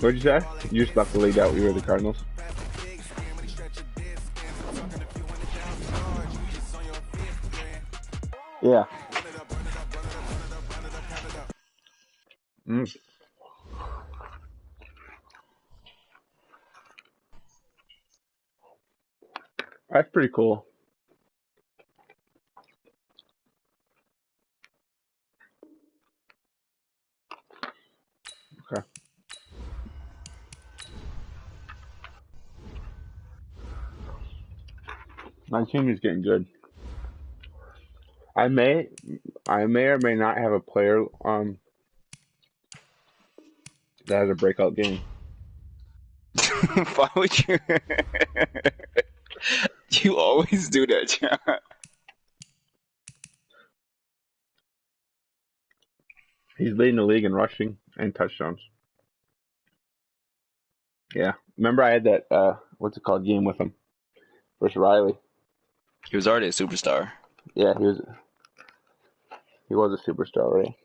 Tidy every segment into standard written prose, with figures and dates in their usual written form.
What'd you say? You just left the league out. We were the Cardinals. Yeah. Mm. That's pretty cool. Okay. My team is getting good. I may, I may or may not have a player that has a breakout game. Why would you? You always do that, John. He's leading the league in rushing and touchdowns. Yeah. Remember I had that what's it called game with him versus Riley. He was already a superstar. Yeah, he was a superstar already.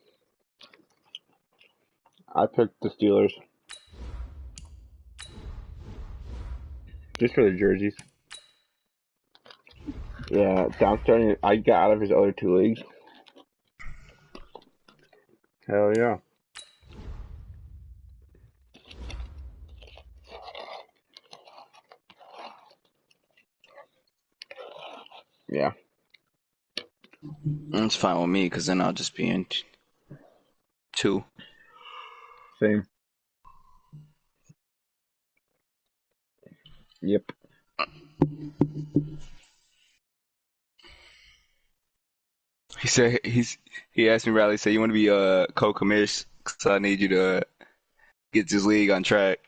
I picked the Steelers just for the jerseys. Yeah, downstarting. I got out of his other two leagues. Hell yeah. Yeah. It's fine with me because then I'll just be in two. Same. Yep. He asked me, Riley, said you want to be a co-commish, so I need you to get this league on track.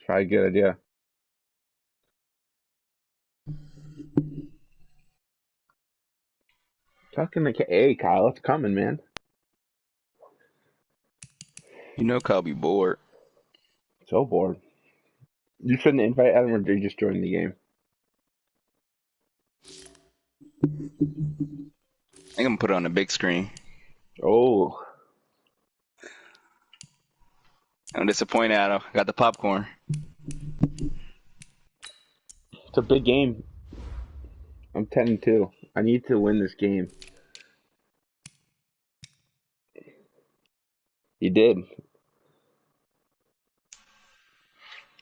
Try a good idea. Talking like, hey, Kyle, it's coming, man. You know, Kyle be bored. So bored. You shouldn't invite Adam or they just join the game. I think I'm gonna put it on the big screen. Oh, I'm disappointed, Adam. I got the popcorn. it's a big game. I'm 10-2. I need to win this game. You did.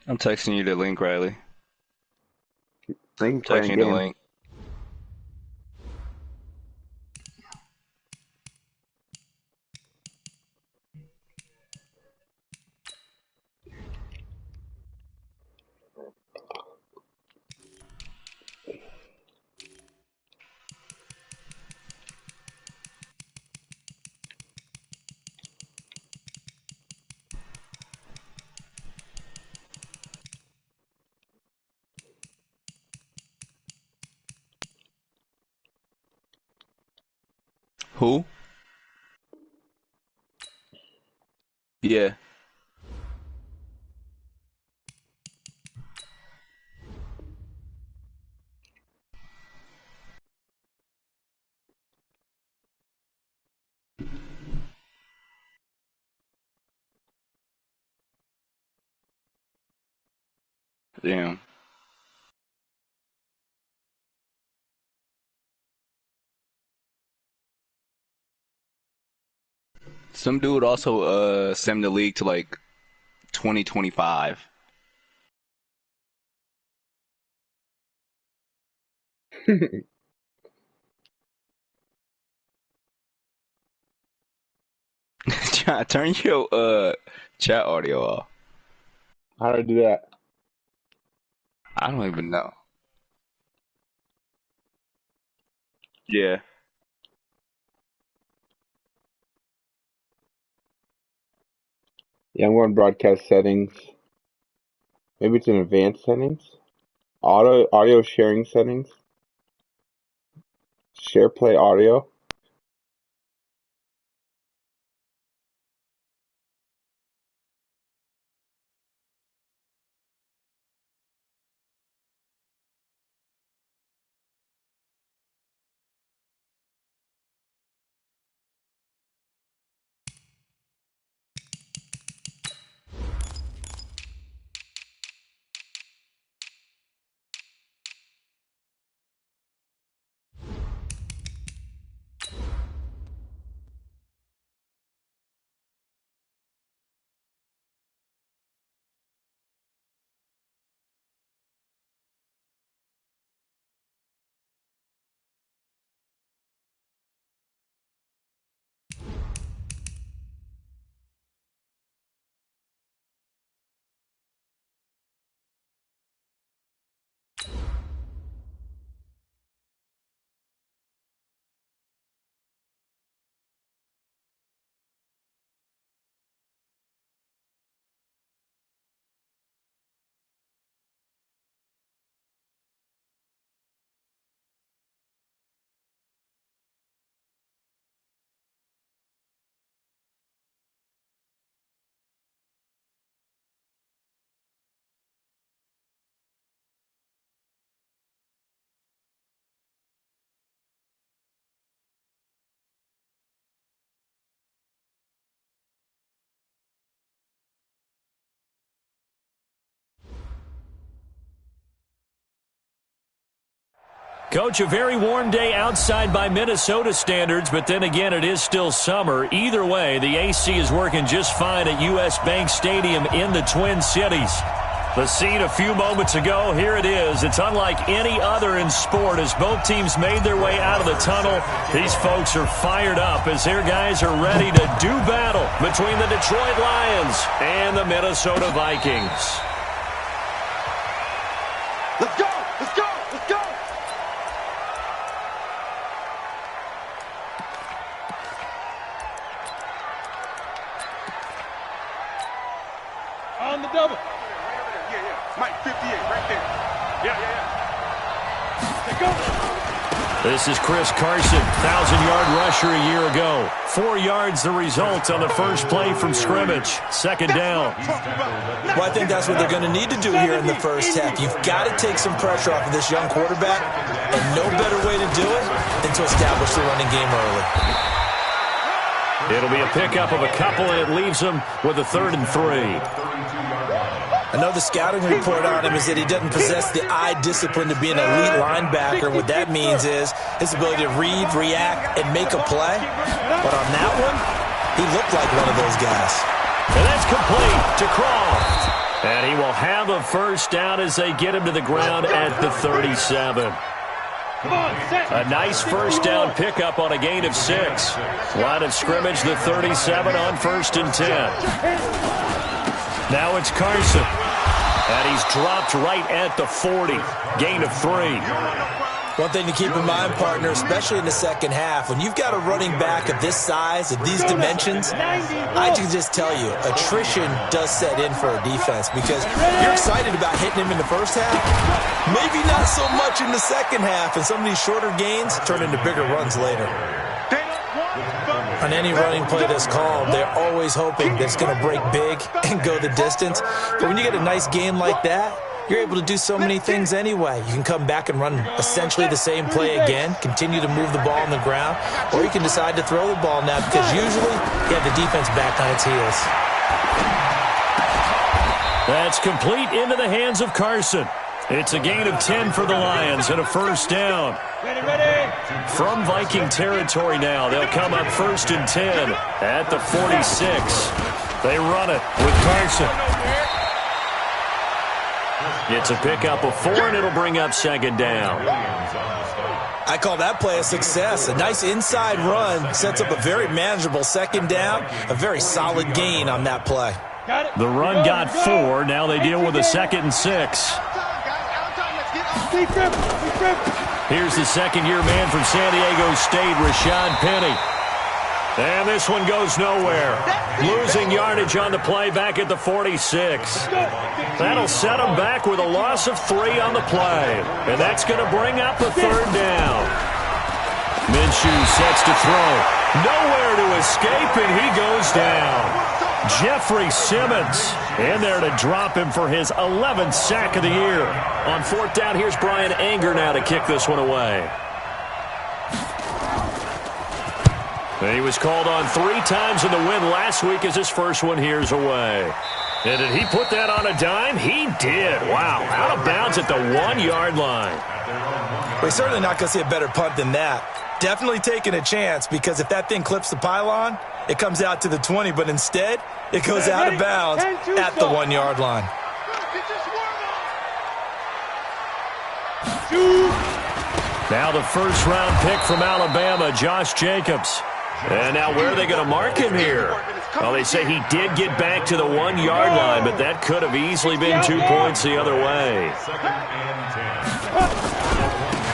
I'm texting you the link, Riley. Thank you for Texting playing you a the game. link. Who? Yeah. Damn. Some dude also sent the league to like 2025. John, turn your chat audio off. How do I do that? I don't even know. Yeah. Yeah, I'm going broadcast settings. Maybe it's in advanced settings. Audio sharing settings. Share play audio. Coach, a very warm day outside by Minnesota standards, but then again, it is still summer. Either way, the AC is working just fine at U.S. Bank Stadium in the Twin Cities. The scene a few moments ago, here it is. It's unlike any other in sport as both teams made their way out of the tunnel. These folks are fired up as their guys are ready to do battle between the Detroit Lions and the Minnesota Vikings. Let's go! Let's go! Let's go! On the double. Yeah. Mike 58, right there. Yeah. Let's go. This is Chris Carson, 1,000-yard rusher a year ago. 4 yards the result on the first play from scrimmage. Second down. Well, I think that's what they're going to need to do here in the first half. You've got to take some pressure off of this young quarterback, and no better way to do it than to establish the running game early. It'll be a pickup of a couple, and it leaves them with a 3rd and 3. I know the scouting report on him is that he doesn't possess the eye discipline to be an elite linebacker. What that means is his ability to read, react, and make a play. But on that one, he looked like one of those guys. And that's complete to Croft. And he will have a first down as they get him to the ground at the 37. A nice first down pickup on a gain of 6. Line of scrimmage, the 37 on 1st and 10. Now it's Carson. And he's dropped right at the 40. Gain of 3. One thing to keep in mind, partner, especially in the second half, when you've got a running back of this size, of these dimensions, I can just tell you, attrition does set in for a defense because you're excited about hitting him in the first half, maybe not so much in the second half, and some of these shorter gains turn into bigger runs later. On any running play that's called, they're always hoping that it's going to break big and go the distance. But when you get a nice game like that, you're able to do so many things anyway. You can come back and run essentially the same play again, continue to move the ball on the ground, or you can decide to throw the ball now because usually you have the defense back on its heels. That's complete into the hands of Carson. It's a gain of 10 for the Lions and a first down. From Viking territory now, they'll come up 1st and 10 at the 46. They run it with Carson. It's a pickup of 4, and it'll bring up 2nd down. I call that play a success. A nice inside run sets up a very manageable 2nd down, a very solid gain on that play. The run got 4. Now they deal with a 2nd and 6. Here's the second-year man from San Diego State, Rashad Penny. And this one goes nowhere. Losing yardage on the play back at the 46. That'll set him back with a loss of 3 on the play. And that's going to bring up a 3rd down. Minshew sets to throw. Nowhere to escape, and he goes down. Jeffrey Simmons in there to drop him for his 11th sack of the year. On 4th down, here's Brian Anger now to kick this one away. He was called on 3 times in the win last week as his first one here's away. And did he put that on a dime? He did. Wow, out of bounds at the 1-yard line. We're certainly not going to see a better punt than that. Definitely taking a chance because if that thing clips the pylon, it comes out to the 20, but instead, it goes out of bounds at the 1-yard line. Now the first-round pick from Alabama, Josh Jacobs. And now where are they going to mark him here? Well, they say he did get back to the 1-yard line, but that could have easily been 2 points the other way.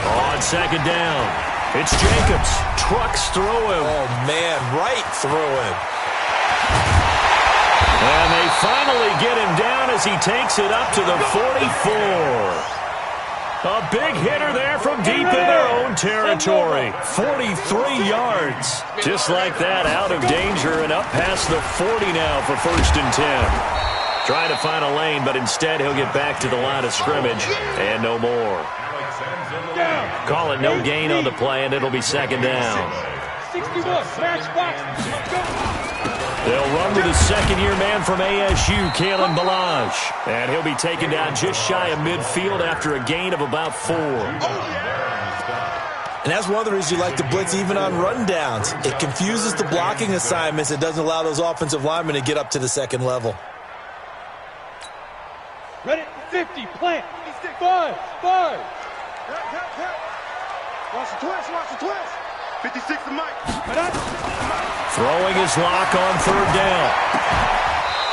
On 2nd down, it's Jacobs. Trucks through him. Oh, man, right through him. And they finally get him down as he takes it up to the 44. A big hitter there from deep in their own territory. 43 yards. Just like that, out of danger and up past the 40 now for 1st and 10. Trying to find a lane, but instead he'll get back to the line of scrimmage and no more. Call it no gain on the play, and it'll be 2nd down. 61, match box. They'll run with the second-year man from ASU, Kalen Ballage. And he'll be taken down just shy of midfield after a gain of about 4. And that's one of the reasons you like to blitz even on run downs. It confuses the blocking assignments. It doesn't allow those offensive linemen to get up to the second level. Ready? 50, plant. 5. Watch the twist. 56 to Mike. Throwing his lock on third down.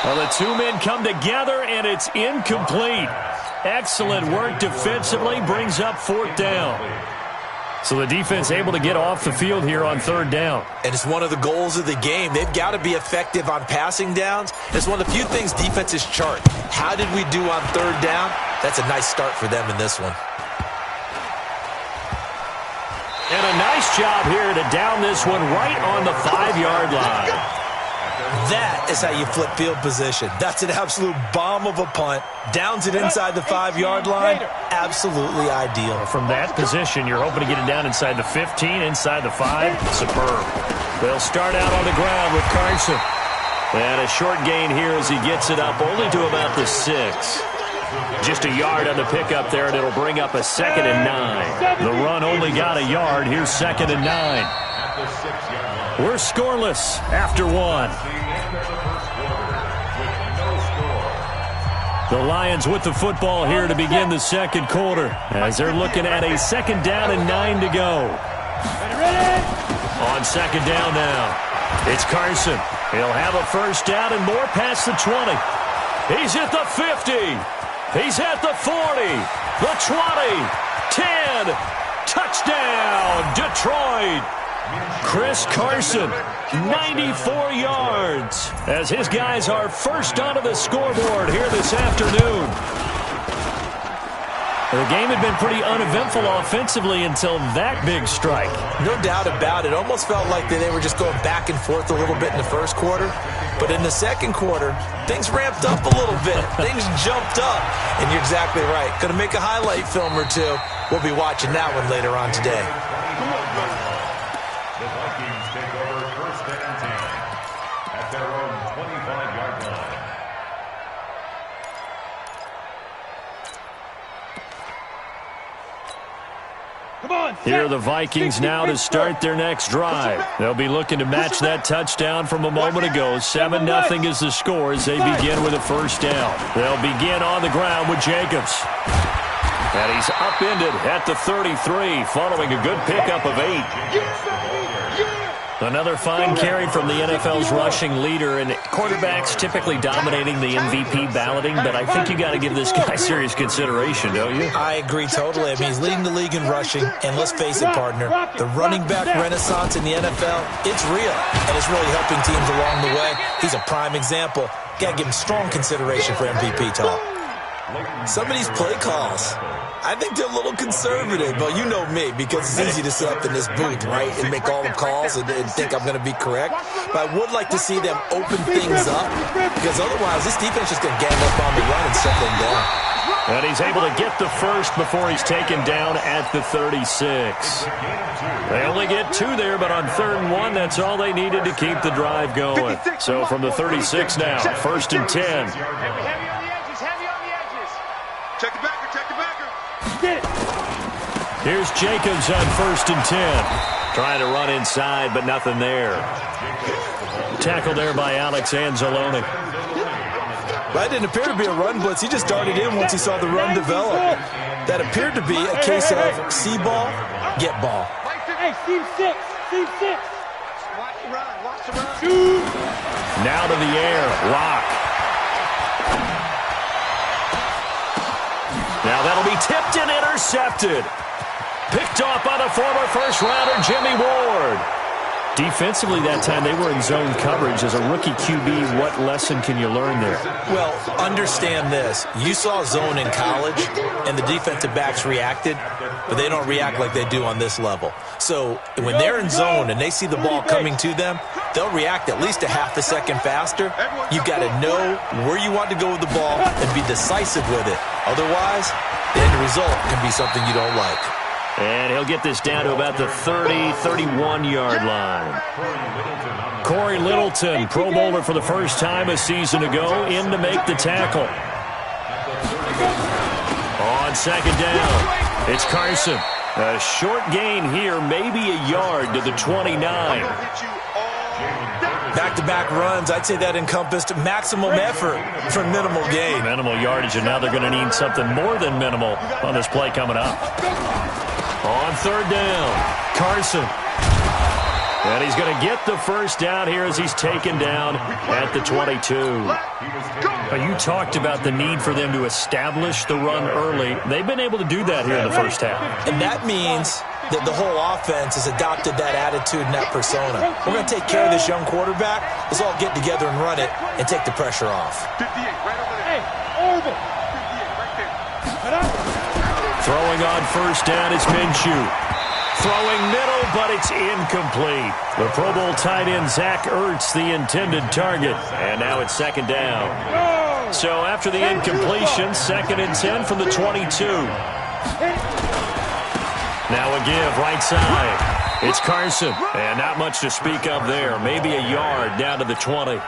Well, the two men come together, and it's incomplete. Excellent work defensively, brings up fourth down. So the defense able to get off the field here on third down. And it's one of the goals of the game. They've got to be effective on passing downs. It's one of the few things defenses chart. How did we do on third down? That's a nice start for them in this one. And a nice job here to down this one right on the 5-yard line. That is how you flip field position. That's an absolute bomb of a punt. Downs it inside the 5-yard line. Absolutely ideal. From that position, you're hoping to get it down inside the 15, inside the 5. Superb. They'll start out on the ground with Carson. And a short gain here as he gets it up only to about the 6. Just a yard on the pickup there, and it'll bring up a 2nd and 9. The run only got a yard. Here's 2nd and 9. We're scoreless after 1. The Lions with the football here to begin the second quarter as they're looking at a 2nd down and 9 to go. On 2nd down now, it's Carson. He'll have a first down and more past the 20. He's at the 50. He's at the 40, the 20, 10, touchdown, Detroit. Chris Carson, 94 yards, as his guys are first onto the scoreboard here this afternoon. The game had been pretty uneventful offensively until that big strike. No doubt about it. Almost felt like they were just going back and forth a little bit in the first quarter. But in the second quarter, things ramped up a little bit. Things jumped up. And you're exactly right. Going to make a highlight film or two. We'll be watching that one later on today. The Vikings take over 1st and 10 at their own 25-yard line. Here are the Vikings now to start their next drive. They'll be looking to match that touchdown from a moment ago. 7-0 is the score as they begin with a first down. They'll begin on the ground with Jacobs. And he's upended at the 33 following a good pickup of 8. Another fine carry from the NFL's rushing leader, and quarterbacks typically dominating the MVP balloting, but I think you got to give this guy serious consideration, don't you? I agree totally. I mean, he's leading the league in rushing, and let's face it, partner, the running back renaissance in the NFL, it's real, and it's really helping teams along the way. He's a prime example. Got to give him strong consideration for MVP talk. Some of these play calls, I think they're a little conservative. Well, you know me, because it's easy to sit up in this booth, right, and make all the calls and think I'm going to be correct. But I would like to see them open things up, because otherwise this defense is going to gang up on the run and settle them down. And he's able to get the first before he's taken down at the 36. They only get 2 there, but on 3rd and 1, that's all they needed to keep the drive going. So from the 36 now, 1st and 10. Check the backer, check the backer. Here's Jacobs on 1st and 10. Trying to run inside, but nothing there. Tackle there by Alex Anzalone. That didn't appear to be a run blitz. He just darted in once he saw the run develop. That appeared to be a case of see ball, get ball. Hey, Steve 6. Watch the run. Now to the air, Lock. Now that'll be tipped and intercepted. Picked off by the former first-rounder Jimmy Ward. Defensively that time, they were in zone coverage. As a rookie QB, what lesson can you learn there? Well, understand this. You saw zone in college, and the defensive backs reacted, but they don't react like they do on this level. So when they're in zone and they see the ball coming to them, they'll react at least a half a second faster. You've got to know where you want to go with the ball and be decisive with it. Otherwise, the end result can be something you don't like. And he'll get this down to about the 30, 31-yard line. Corey Littleton, Pro Bowler for the first time a season ago, in to make the tackle. On 2nd down, it's Carson. A short gain here, maybe a yard to the 29. Back-to-back runs, I'd say that encompassed maximum effort for minimal gain. Minimal yardage, and now they're going to need something more than minimal on this play coming up. On third down, Carson. And he's going to get the first down here as he's taken down at the 22. You talked about the need for them to establish the run early. They've been able to do that here in the first half. And that means that the whole offense has adopted that attitude and that persona. We're going to take care of this young quarterback. Let's all get together and run it and take the pressure off. 58, right over there. Hey, Orville. 58, right there. Throwing on first down is Minshew. Throwing middle, but it's incomplete. The Pro Bowl tight end Zach Ertz, the intended target. And now it's second down. So after the incompletion, 2nd and 10 from the 22. Now a give, right side. It's Carson. And not much to speak of there. Maybe a yard down to the 20.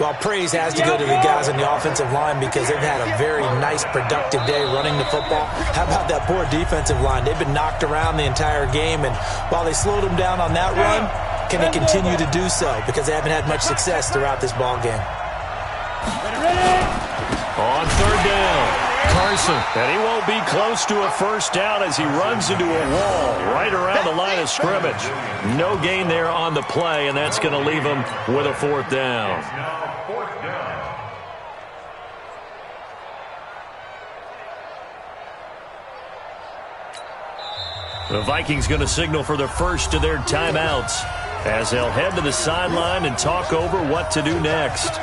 Well, praise has to go to the guys on the offensive line because they've had a very nice, productive day running the football. How about that poor defensive line? They've been knocked around the entire game, and while they slowed them down on that run, can they continue to do so? Because they haven't had much success throughout this ball game. On third down, Carson. And he won't be close to a first down as he runs into a wall right around the line of scrimmage. No gain there on the play, and that's going to leave him with a fourth down. The Vikings going to signal for the first of their timeouts as they'll head to the sideline and talk over what to do next.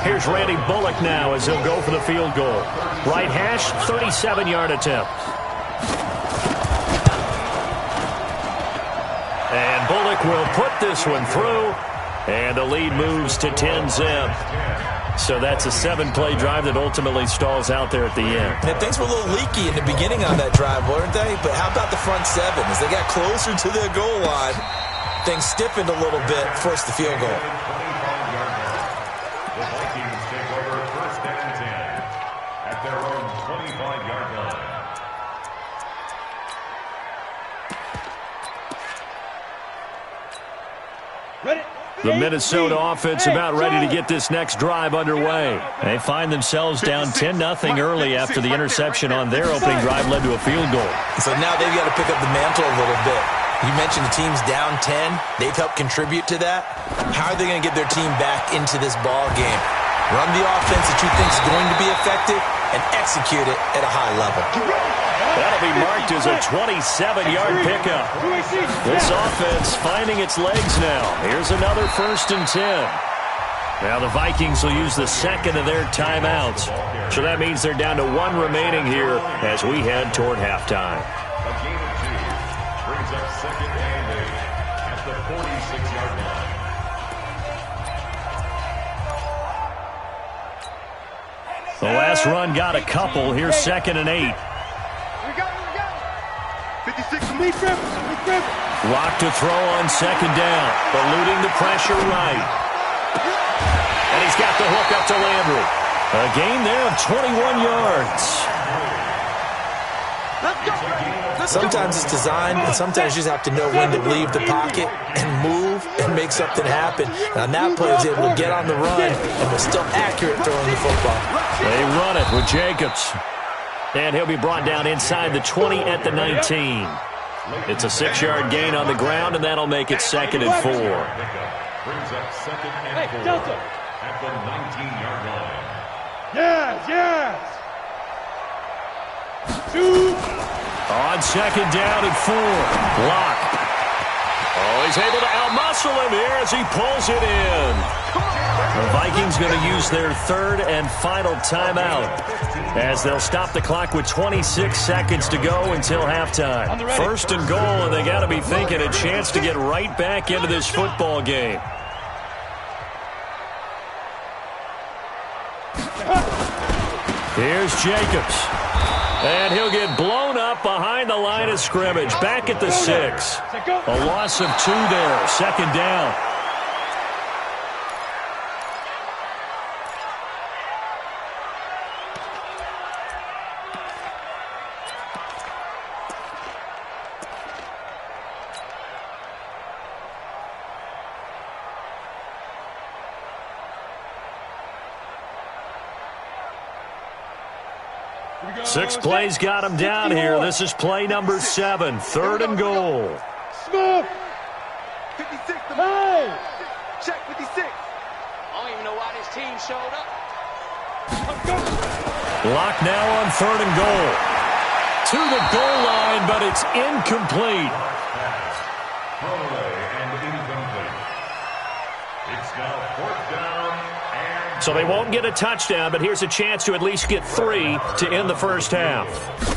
Here's Randy Bullock now as he'll go for the field goal. Right hash, 37-yard attempt. And Bullock will put this one through, and the lead moves to 10-zip. So that's a 7-play drive that ultimately stalls out there at the end. And things were a little leaky in the beginning on that drive, weren't they? But how about the front seven? As they got closer to their goal line, things stiffened a little bit, forced the field goal. The Vikings take over 1st and 10 at their own 25-yard line. Ready? The Minnesota offense about ready to get this next drive underway. They find themselves down 10-0 early after the interception on their opening drive led to a field goal. So now they've got to pick up the mantle a little bit. You mentioned the team's down 10. They've helped contribute to that. How are they going to get their team back into this ball game? Run the offense that you think is going to be effective and execute it at a high level. That'll be marked as a 27-yard pickup. This offense finding its legs now. Here's another 1st and 10. Now the Vikings will use the second of their timeouts. So that means they're down to 1 remaining here as we head toward halftime. A gain of 2 brings up 2nd and 8 at the 46-yard line. The last run got a couple. Here's 2nd and 8. 56. Lock to throw on 2nd down. Eluding the pressure right. And he's got the hook up to Landry. A gain there of 21 yards. Sometimes it's designed, and sometimes you just have to know when to leave the pocket and move and make something happen. And on that play, he was able to get on the run and was still accurate throwing the football. They run it with Jacobs. And he'll be brought down inside the 20 at the 19. It's a 6-yard gain on the ground, and that'll make it 2nd and 4. Brings up 2nd and 4 at the 19-yard line. Yes. 2. On 2nd down and 4. Lock. Oh, he's able to outmuscle him here as he pulls it in. The Vikings going to use their 3rd and final timeout as they'll stop the clock with 26 seconds to go until halftime. 1st and goal, and they got to be thinking a chance to get right back into this football game. Here's Jacobs. And he'll get blown up behind the line of scrimmage. Back at the 6. A loss of 2 there. 2nd down. 6 plays got him down here. This is play number 7, 3rd and goal. Smoke. 56. Hey. Check 56. I don't even know why this team showed up. Lock now on 3rd and goal. To the goal line, but it's incomplete. Throwaway and incomplete. It's now 4th down and... So they won't get a touchdown, but here's a chance to at least get 3 to end the first half.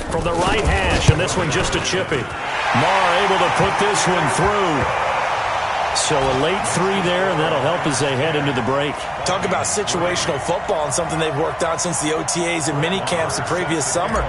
From the right hash, and this one just a chippy. Marr able to put this one through. So a late 3 there, and that'll help as they head into the break. Talk about situational football and something they've worked on since the OTAs and mini camps the previous summer.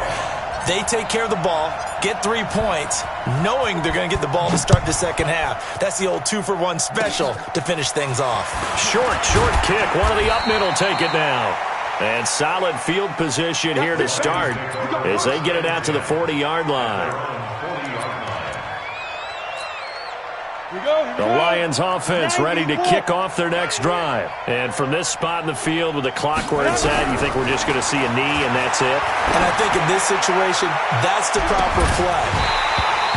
They take care of the ball, get 3 points, knowing they're going to get the ball to start the second half. That's the old 2-for-1 special to finish things off. Short kick. One of the up middle take it now. And solid field position here to start as they get it out to the 40-yard line. The Lions offense ready to kick off their next drive. And from this spot in the field with the clock where it's at, you think we're just going to see a knee and that's it? And I think in this situation, that's the proper play.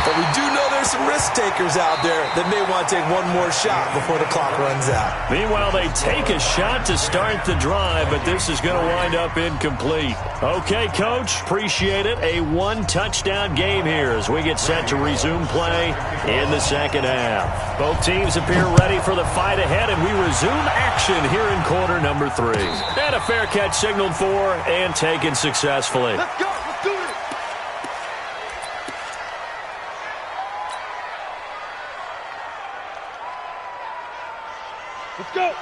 But we do know there's some risk takers out there that may want to take one more shot before the clock runs out. Meanwhile, they take a shot to start the drive, but this is going to wind up incomplete. Okay, Coach, appreciate it. A 1-touchdown game here as we get set to resume play in the second half. Both teams appear ready for the fight ahead, and we resume action here in quarter number 3. And a fair catch signaled for and taken successfully. Let's go. Let's do this.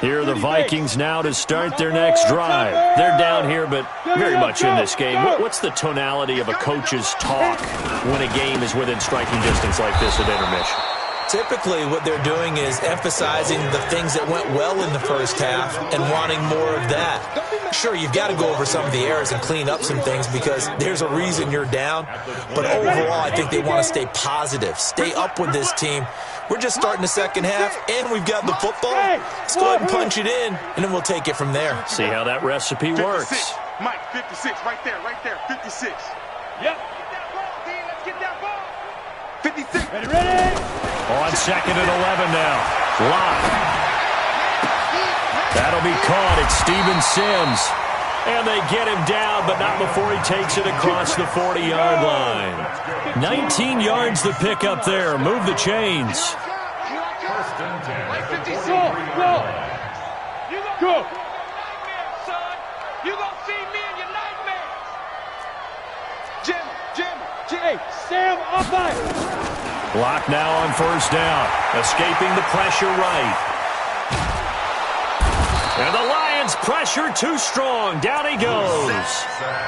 Here are the Vikings now to start their next drive. They're down here, but very much in this game. What's the tonality of a coach's talk when a game is within striking distance like this at intermission? Typically, what they're doing is emphasizing the things that went well in the first half and wanting more of that. Sure, you've got to go over some of the errors and clean up some things because there's a reason you're down. But overall, I think they want to stay positive, stay up with this team. We're just starting the second half, and we've got the football. Let's go ahead and punch it in, and then we'll take it from there. See how that recipe works. 56. Mike, 56, right there, 56. Yep. Let's get that ball. 56. Ready. On 2nd and 11 now. Lock. That'll be caught. It's Steven Sims. And they get him down, but not before he takes it across the 40-yard line. 19 yards the pick up there. Move the chains. First and 10. Go. You gonna see me in your nightmares. Jim. Hey, Sam, up by. Lock now on 1st down. Escaping the pressure right. And the Lions pressure too strong. Down he goes.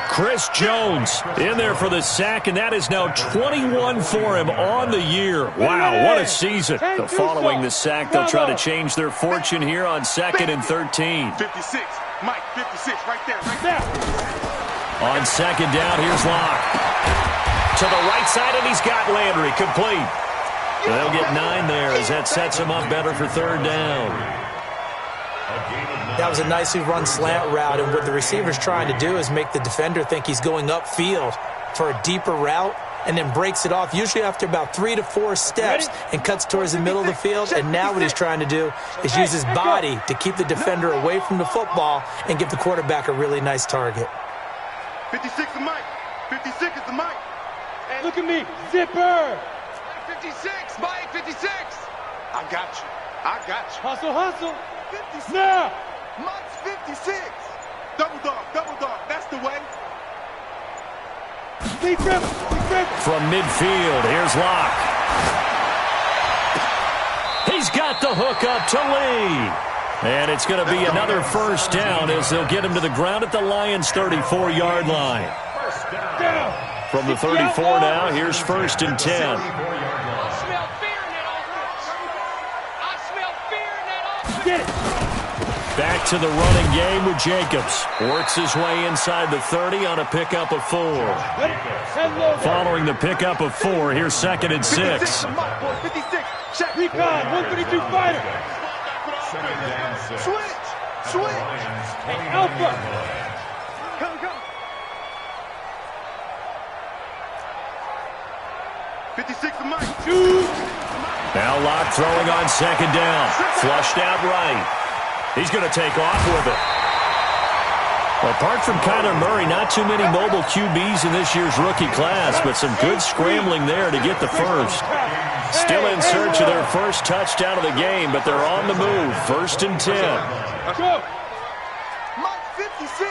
Chris Jones in there for the sack, and that is now 21 for him on the year. Wow, what a season. Following the sack, they'll try to change their fortune here on 2nd and 13. 56. Mike, 56, right there. On 2nd down, here's Locke. To the right side, and he's got Landry complete. They'll get 9 there as that sets him up better for 3rd down. That was a nicely run slant route, and what the receiver's trying to do is make the defender think he's going upfield for a deeper route and then breaks it off, usually after about 3 to 4 steps, and cuts towards the middle of the field. And now what he's trying to do is use his body to keep the defender away from the football and give the quarterback a really nice target. 56 is Mike. 56 is the Mike. Look at me. Zipper. 56, Mike, 56. I got you. Hustle. 56. Now. Mike's 56. Double dog. That's the way. Deep river. From midfield, here's Locke. He's got the hook up to Lee. And it's going to be another 1st down as they'll get him to the ground at the Lions' 34-yard line. From the 34 now, here's 1st and 10. Get it. Back to the running game with Jacobs. Works his way inside the 30 on a pickup of 4. Following the pickup of 4, here's 2nd and 6. 56. Check. Recon. 132 fighter. Switch. Hey, Alpha. Come. 56 of Mike. Now Locke throwing on second down. Flushed out right. He's going to take off with it. Apart from Kyler Murray, not too many mobile QBs in this year's rookie class, but some good scrambling there to get the first. Still in search of their first touchdown of the game, but they're on the move. 1st and 10. Go. Mike's 56.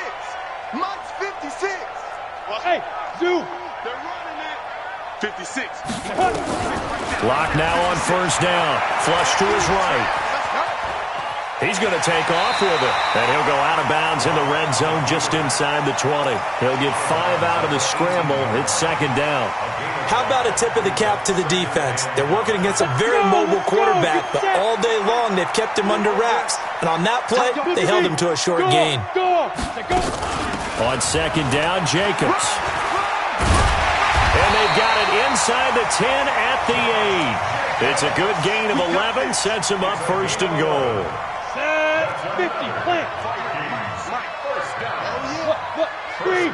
Mike's 56. Hey, Zoo. They're running it. 56. Locke now on 1st down. Flush to his right. He's going to take off with it, and he'll go out of bounds in the red zone just inside the 20. He'll get 5 out of the scramble. It's 2nd down. How about a tip of the cap to the defense? They're working against a very mobile quarterback, but all day long they've kept him under wraps. And on that play, they held him to a short gain. On 2nd down, Jacobs. And they've got it inside the 10 at the 8. It's a good gain of 11, sets him up 1st and goal. 50, plant. Look, screen.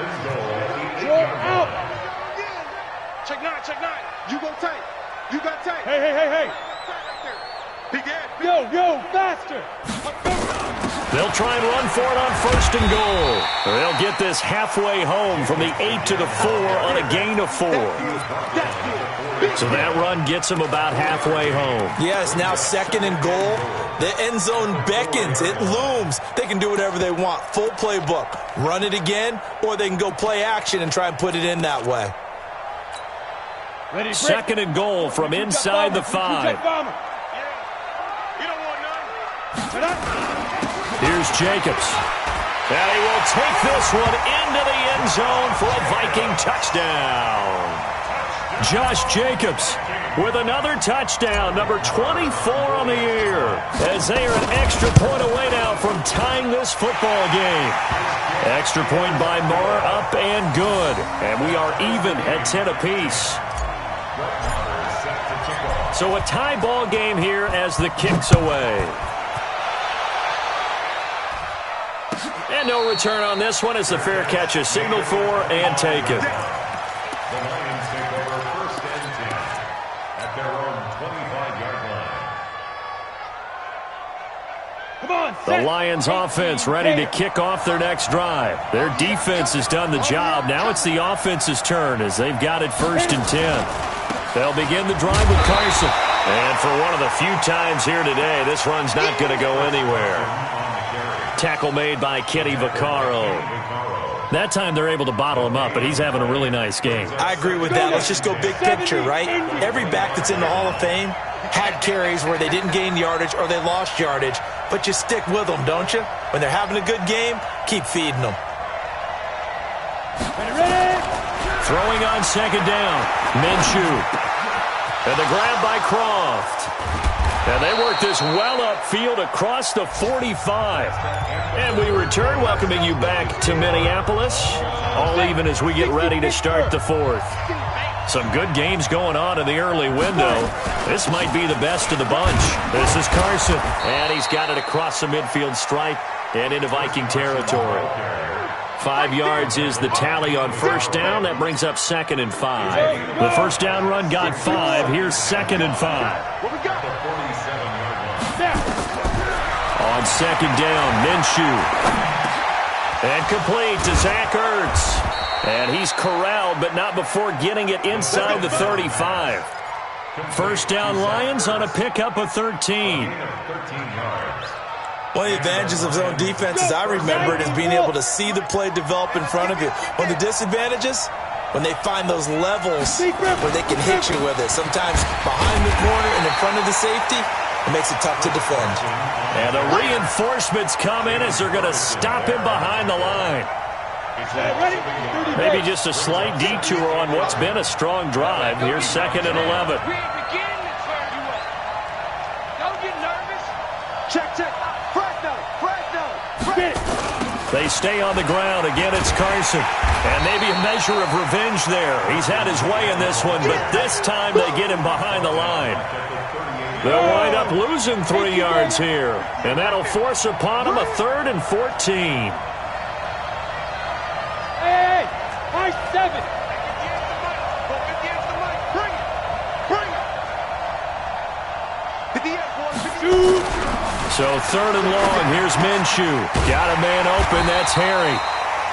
Roll out. Check 9, check 9. You go tight. You got tight. Hey. Big head. Yo, faster. They'll try and run for it on 1st and goal. They'll get this halfway home from the 8 to the 4 on a gain of 4. So that run gets them about halfway home. Yes, now 2nd and goal. The end zone beckons. It looms. They can do whatever they want. Full playbook. Run it again, or they can go play action and try and put it in that way. 2nd and goal from inside the 5. Here's Jacobs. And he will take this one into the end zone for a Viking touchdown. Josh Jacobs with another touchdown, number 24 on the year, as they are an extra point away now from tying this football game. Extra point by Moore, up and good. And we are even at 10 apiece. So a tie ball game here as the kick's away. And no return on this one as the fair catch is signaled for and taken. The Lions take over 1st and 10 at their own 25-yard line. Come on, The Lions offense ready to kick off their next drive. Their defense has done the job. Now it's the offense's turn as they've got it 1st and 10. They'll begin the drive with Carson. And for one of the few times here today, this run's not going to go anywhere. Tackle made by Kenny Vaccaro. That time they're able to bottle him up, but he's having a really nice game. I agree with that. Let's just go big picture, right? Every back that's in the Hall of Fame had carries where they didn't gain yardage or they lost yardage, but you stick with them, don't you? When they're having a good game, keep feeding them. Throwing on 2nd down, Minshew. And the grab by Croft. And they work this well upfield across the 45. And we return, welcoming you back to Minneapolis. All even as we get ready to start the 4th. Some good games going on in the early window. This might be the best of the bunch. This is Carson. And he's got it across the midfield stripe and into Viking territory. 5 yards is the tally on 1st down. That brings up 2nd and 5. The 1st down run got 5. Here's 2nd and 5. On 2nd down, Minshew. And complete to Zach Ertz. And he's corralled, but not before getting it inside the 35. 1st down Lions on a pickup of 13. One of the advantages of zone defense, as I remember it, is being able to see the play develop in front of you. One of the disadvantages, when they find those levels where they can hit you with it. Sometimes behind the corner and in front of the safety, it makes it tough to defend. And the reinforcements come in as they're going to stop him behind the line. Maybe just a slight detour on what's been a strong drive. Here's 2nd and 11. Don't get nervous. Check. They stay on the ground. Again, it's Carson. And maybe a measure of revenge there. He's had his way in this one, but this time they get him behind the line. They'll wind up losing 3 yards here. And that'll force upon them a 3rd and 14. Hey, high 7. So 3rd and long. Here's Minshew. Got a man open. That's Harry.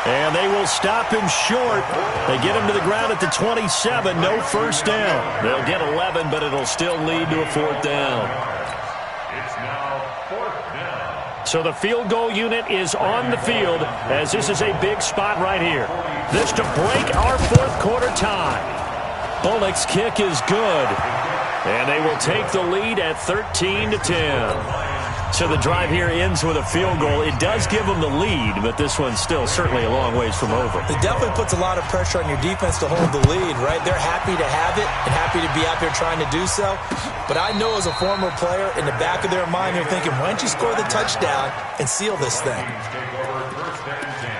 And they will stop him short. They get him to the ground at the 27. No first down. They'll get 11, but it'll still lead to a 4th down. It's now 4th down. So the field goal unit is on the field as this is a big spot right here. This to break our 4th quarter tie. Bullock's kick is good. And they will take the lead at 13-10. So the drive here ends with a field goal. It does give them the lead, but this one's still certainly a long ways from over. It definitely puts a lot of pressure on your defense to hold the lead, right? They're happy to have it and happy to be out there trying to do so. But I know as a former player, in the back of their mind, they're thinking, why don't you score the touchdown and seal this thing? Take over 1st and 10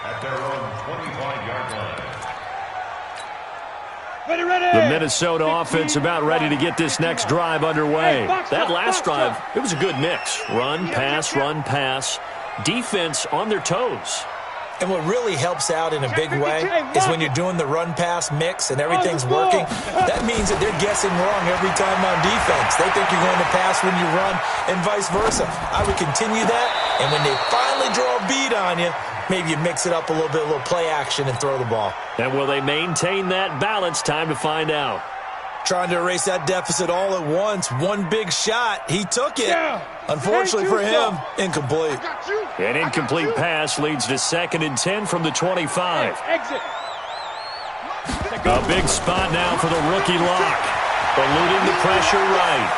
at their own 25-yard line. The Minnesota offense about ready to get this next drive underway. That last drive, it was a good mix. Run, pass, defense on their toes. And what really helps out in a big way is when you're doing the run-pass mix and everything's working, that means that they're guessing wrong every time on defense. They think you're going to pass when you run and vice versa. I would continue that, and when they finally draw a bead on you, maybe you mix it up a little bit, a little play action, and throw the ball. And will they maintain that balance? Time to find out. Trying to erase that deficit all at once. One big shot. He took it. Unfortunately for him, incomplete. An incomplete pass leads to 2nd and 10 from the 25. Exit. A big spot now for the rookie Locke. Eluding the pressure right.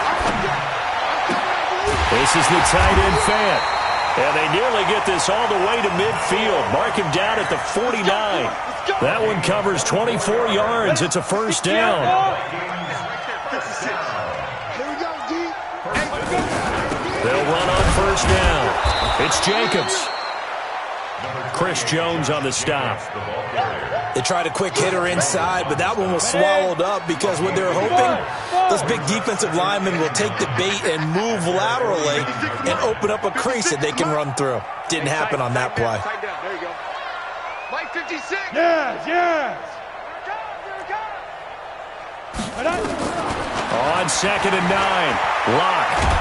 This is the tight end Fant. And they nearly get this all the way to midfield. Mark him down at the 49. That one covers 24 yards. It's a 1st down. They'll run on 1st down. It's Jacobs. Chris Jones on the stop. They tried a quick hitter inside, but that one was swallowed up because what they're hoping, those big defensive linemen will take the bait and move laterally and open up a crease that they can run through. Didn't happen on that play. There you go. Mike 56. Yes. On 2nd and 9. Locke.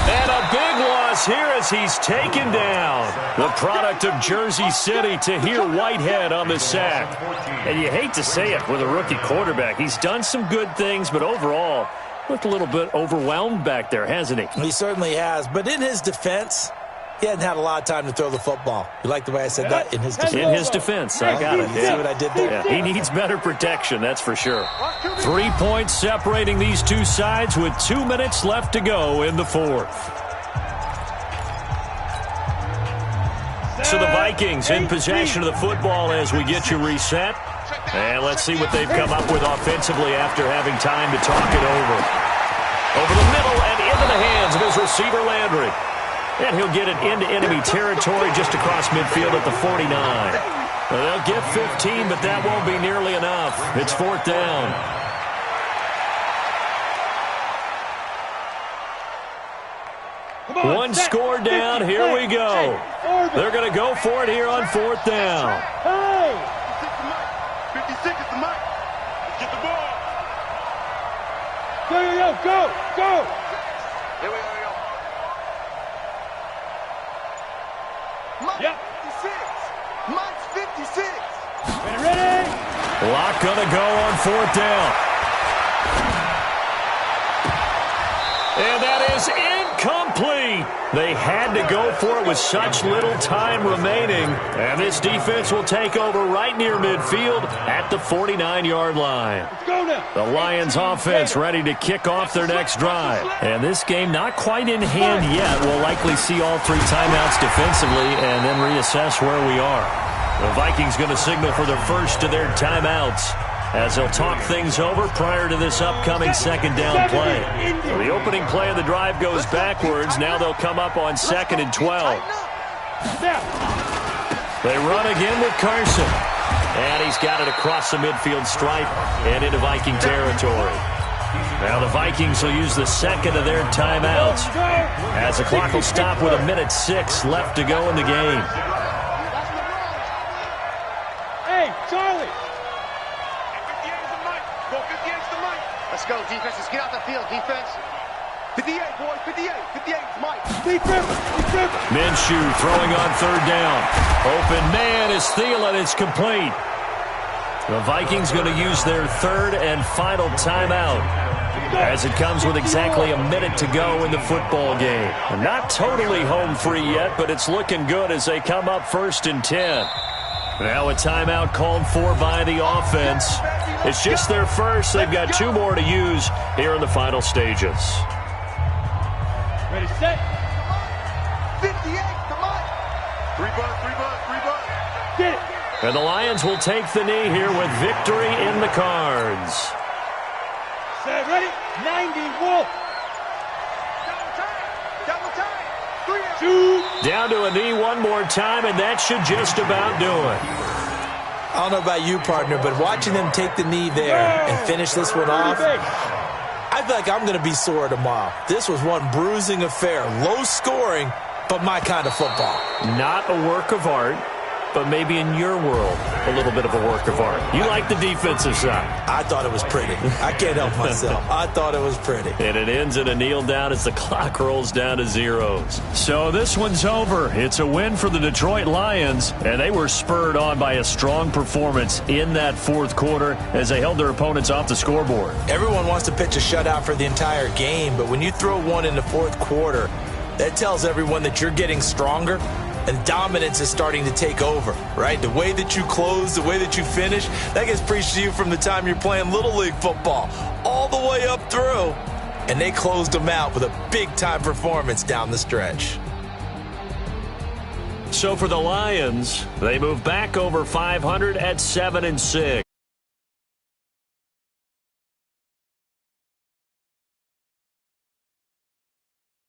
And a big loss here as he's taken down. The product of Jersey City, Tahir Whitehead on the sack. And you hate to say it with a rookie quarterback. He's done some good things, but overall, looked a little bit overwhelmed back there, hasn't he? He certainly has. But in his defense, he hadn't had a lot of time to throw the football. You like the way I said that? In his defense. In his defense. I got it. See what I did there? Yeah, he needs better protection, that's for sure. 3 points separating these two sides with 2 minutes left to go in the 4th. So the Vikings in possession of the football as we get you reset. And let's see what they've come up with offensively after having time to talk it over. Over the middle and into the hands of his receiver Landry. And he'll get it into enemy territory just across midfield at the 49. Well, they'll get 15, but that won't be nearly enough. It's 4th down. One score down. Here we go. They're going to go for it here on 4th down. 56 is the mic. Let's get the ball. Go. Here we go. Mike 56. Mike's 56. Ready? Locke going to go on 4th down. And that is incomplete. They had to go for it with such little time remaining. And this defense will take over right near midfield at the 49-yard line. Let's go now. The Lions offense ready to kick off their next drive. And this game not quite in hand yet. We'll likely see all 3 timeouts defensively and then reassess where we are. The Vikings going to signal for their first of their timeouts as they'll talk things over prior to this upcoming 2nd down play. The opening play of the drive goes backwards. Now they'll come up on 2nd and 12. They run again with Carson. And he's got it across the midfield stripe and into Viking territory. Now the Vikings will use the 2nd of their timeouts as the clock will stop with 1:06 left to go in the game. Hey, Charlie. 58 is the mic. Go 58 is the mic. Let's go, defense. Let's get out the field, defense. 58, boys. 58. 58 is Mike. Minshew throwing on third down. Open man is Thielen. It's complete. The Vikings going to use their third and final timeout, as it comes with exactly a minute to go in the football game. Not totally home free yet, but it's looking good as they come up 1st and 10. Now a timeout called for by the offense. It's just their first. They've got 2 more to use here in the final stages. Ready, set. 58, come on. 3 bucks. Get it. And the Lions will take the knee here with victory in the cards. Set, ready. 90, Wolf. Double time. 3 out. 2. Down to a knee one more time, and that should just about do it. I don't know about you, partner, but watching them take the knee there and finish this one off, I feel like I'm going to be sore tomorrow. This was one bruising affair. Low scoring, but my kind of football. Not a work of art, but maybe in your world, a little bit of a work of art. You like the defensive side. I thought it was pretty. I can't help myself. I thought it was pretty. And it ends in a kneel down as the clock rolls down to zeros. So this one's over. It's a win for the Detroit Lions, and they were spurred on by a strong performance in that 4th quarter as they held their opponents off the scoreboard. Everyone wants to pitch a shutout for the entire game, but when you throw one in the 4th quarter, that tells everyone that you're getting stronger and dominance is starting to take over, right? The way that you close, the way that you finish, that gets preached to you from the time you're playing Little League football all the way up through. And they closed them out with a big-time performance down the stretch. So for the Lions, they move back over 500 at 7-6.